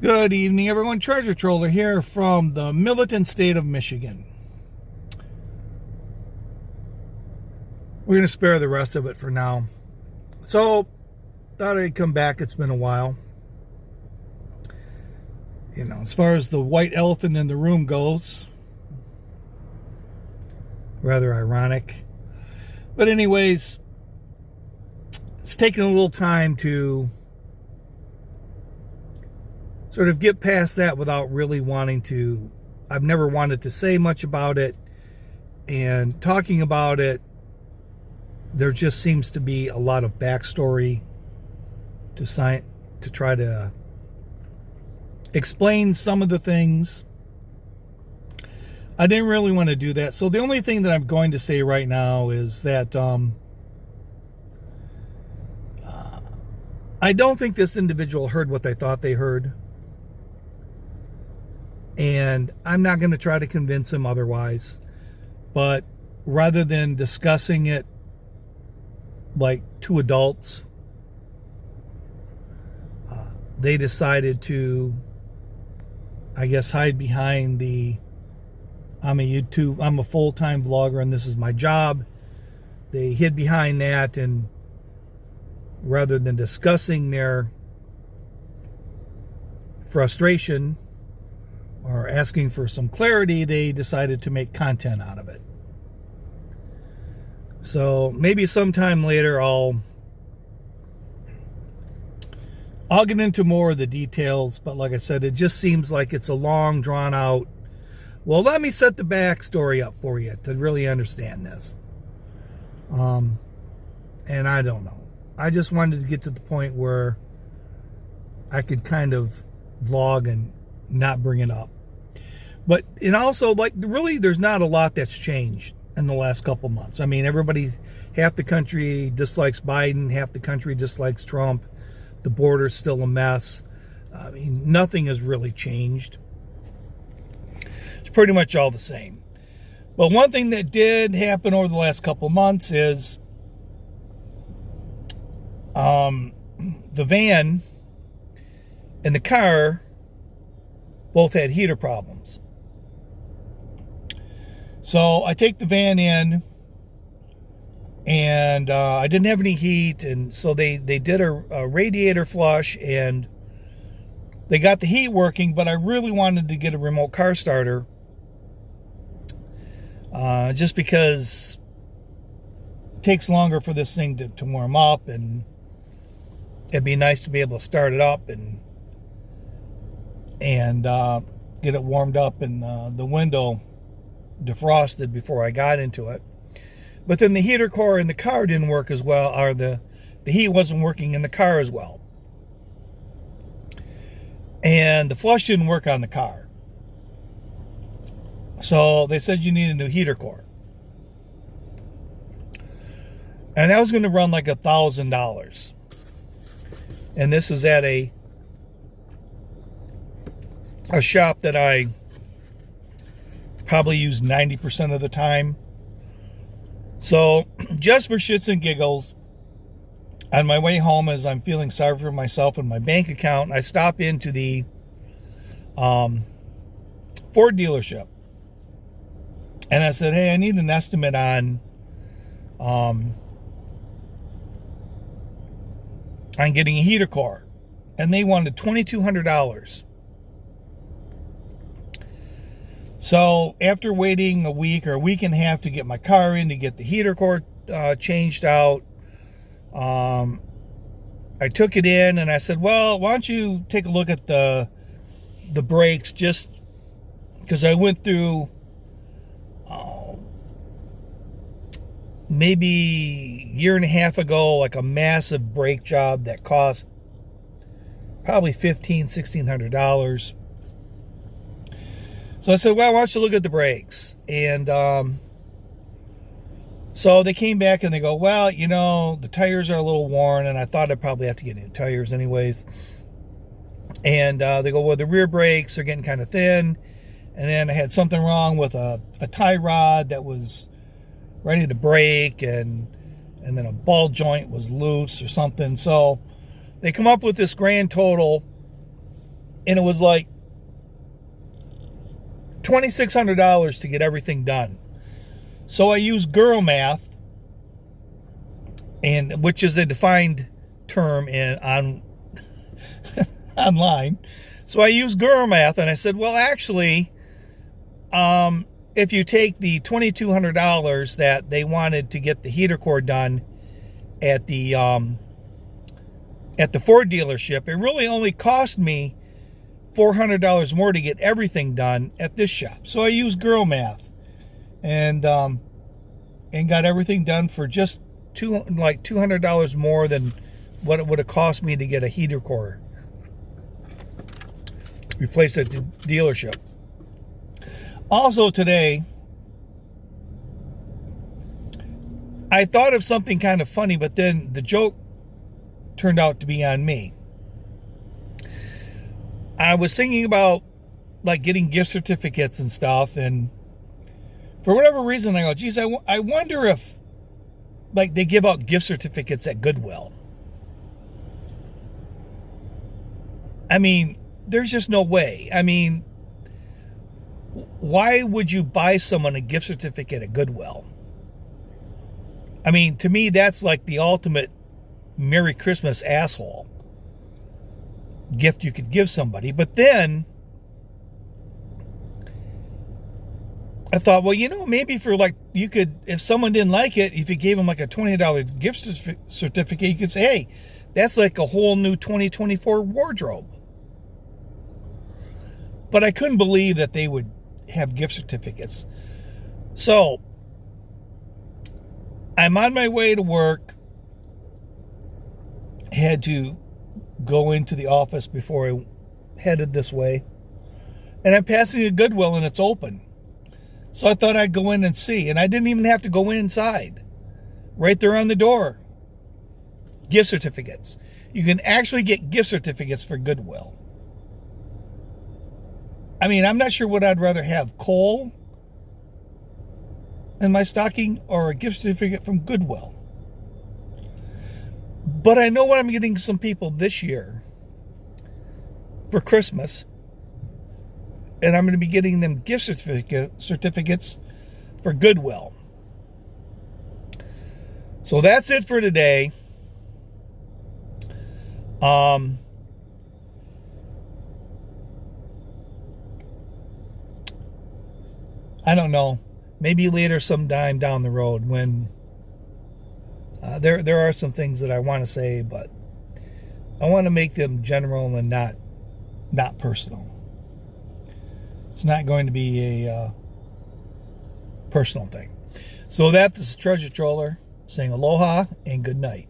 Good evening, everyone. Treasure Troller here from the militant state of Michigan. We're going to spare the rest of it for now. So, thought I'd come back. It's been a while. You know, as far as the white elephant in the room goes, rather ironic. But anyways, it's taken a little time to sort of get past that without really wanting to. I've never wanted to say much about it, and talking about it, there just seems to be a lot of backstory to try to explain some of the things. I didn't really want to do that, so the only thing that I'm going to say right now is that I don't think this individual heard what they thought they heard. And I'm not going to try to convince him otherwise. But rather than discussing it like two adults, they decided to, I guess, hide behind I'm a full-time vlogger and this is my job. They hid behind that, and rather than discussing their frustration or asking for some clarity, they decided to make content out of it. So maybe sometime later I'll get into more of the details, but like I said, it just seems like it's a long, drawn out, well, let me set the backstory up for you to really understand this. And I don't know. I just wanted to get to the point where I could kind of vlog and not bring it up. But, and also, like, really, there's not a lot that's changed in the last couple months. I mean, half the country dislikes Biden, half the country dislikes Trump. The border's still a mess. I mean, nothing has really changed. It's pretty much all the same. But one thing that did happen over the last couple months is the van and the car both had heater problems. So I take the van in, and I didn't have any heat, and so they did a radiator flush, and they got the heat working, but I really wanted to get a remote car starter, just because it takes longer for this thing to warm up, and it'd be nice to be able to start it up and get it warmed up and the window defrosted before I got into it. But then the heater core in the car didn't work as well, or the heat wasn't working in the car as well. And the flush didn't work on the car. So they said you need a new heater core. And that was going to run like $1,000. And this is at a shop that I probably use 90% of the time. So just for shits and giggles, on my way home, as I'm feeling sorry for myself and my bank account, I stop into the Ford dealership. And I said, hey, I need an estimate on getting a heater core. And they wanted $2,200. So after waiting a week or a week and a half to get my car in to get the heater core changed out, I took it in and I said, well, why don't you take a look at the brakes, just because I went through maybe a year and a half ago, like a massive brake job that cost probably $1,600. So I said, well, why don't you look at the brakes? And so they came back and they go, well, you know, the tires are a little worn, and I thought I'd probably have to get new tires anyways. And they go, well, the rear brakes are getting kind of thin. And then I had something wrong with a tie rod that was ready to break, and then a ball joint was loose or something. So they come up with this grand total, And it was like $2,600 to get everything done. So I used girl math, and which is a defined term on online. So I used girl math, and I said, well, actually, if you take the $2,200 that they wanted to get the heater core done at the Ford dealership, it really only cost me $400 more to get everything done at this shop. So I used girl math, and got everything done for just $200 more than what it would have cost me to get a heater core replaced at the dealership. Also today, I thought of something kind of funny, but then the joke turned out to be on me. I was thinking about like getting gift certificates and stuff, and for whatever reason I go, geez, I wonder if like they give out gift certificates at Goodwill. I mean, there's just no way. I mean, why would you buy someone a gift certificate at Goodwill? I mean, to me, that's like the ultimate Merry Christmas asshole gift you could give somebody. But then I thought, well, maybe for like, you could, if someone didn't like it, if you gave them like a $20 gift certificate, you could say, hey, that's like a whole new 2024 wardrobe. But I couldn't believe that they would have gift certificates. So I'm on my way to work. Had to go into the office before I headed this way. And I'm passing a Goodwill, and it's open. So I thought I'd go in and see. And I didn't even have to go inside. Right there on the door. Gift certificates. You can actually get gift certificates for Goodwill. I mean, I'm not sure what I'd rather have, coal in my stocking or a gift certificate from Goodwill. But I know what I'm getting some people this year for Christmas, and I'm going to be getting them gift certificates for Goodwill. So that's it for today. I don't know. Maybe later sometime down the road when there are some things that I want to say, but I want to make them general and not personal. It's not going to be a personal thing. So that's Treasure Troller saying aloha and good night.